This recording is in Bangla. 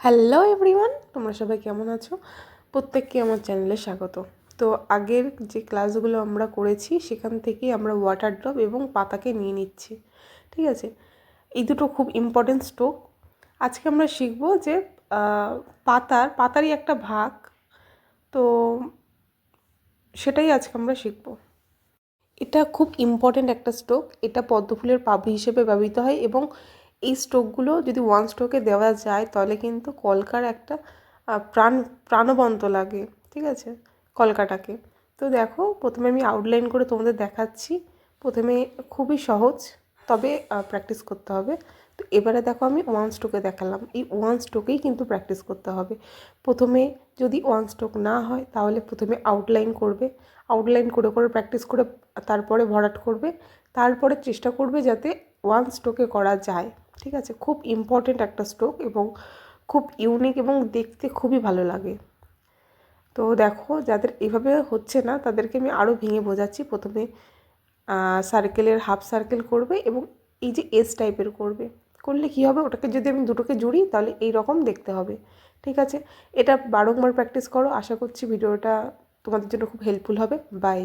হ্যালো এভরিওয়ান, তোমরা সবাই কেমন আছো? প্রত্যেককে আমার চ্যানেলে স্বাগত। তো আগের যে ক্লাসগুলো আমরা করেছি সেখান থেকেই আমরা ওয়াটার ড্রপ এবং পাতাকে নিয়ে নিচ্ছি। ঠিক আছে, এই দুটো খুব ইম্পর্টেন্ট স্ট্রোক। আজকে আমরা শিখব যে পাতারই একটা ভাগ, তো সেটাই আজকে আমরা শিখব। এটা খুব ইম্পর্ট্যান্ট একটা স্ট্রোক। এটা পদ্মফুলের পাপড়ি হিসেবে ব্যবহৃত হয় এবং এই স্ট্রোকগুলো যদি ওয়ান স্ট্রোকে দেওয়া যায় তাহলে কিন্তু কলকার একটা প্রাণবন্ত লাগে। ঠিক আছে, কলকাটাকে। তো দেখো, প্রথমে আমি আউটলাইন করে তোমাদের দেখাচ্ছি। প্রথমে খুবই সহজ, তবে প্র্যাকটিস করতে হবে। তো এবারে দেখো, আমি ওয়ান স্ট্রোকে দেখালাম। এই ওয়ান স্ট্রোকেই কিন্তু প্র্যাকটিস করতে হবে। প্রথমে যদি ওয়ান স্ট্রোক না হয় তাহলে প্রথমে আউটলাইন করবে, আউটলাইন করে করে প্র্যাকটিস করে তারপরে ভরাট করবে, তারপরে চেষ্টা করবে যাতে ওয়ান স্ট্রোকে করা যায়। ঠিক আছে, খুব ইম্পর্ট্যান্ট একটা স্ট্রোক এবং খুব ইউনিক এবং দেখতে খুবই ভালো লাগে। তো দেখো, যাদের এভাবে হচ্ছে না তাদেরকে আমি আরও ভেঙে বোঝাচ্ছি। প্রথমে সার্কেলের হাফ সার্কেল করবে এবং এই যে এস টাইপের করবে। করলে কী হবে, ওটাকে যদি আমি দুটোকে জুড়ি তাহলে এই রকম দেখতে হবে। ঠিক আছে, এটা বারংবার প্র্যাকটিস করো। আশা করছি ভিডিওটা তোমাদের জন্য খুব হেল্পফুল হবে। বাই।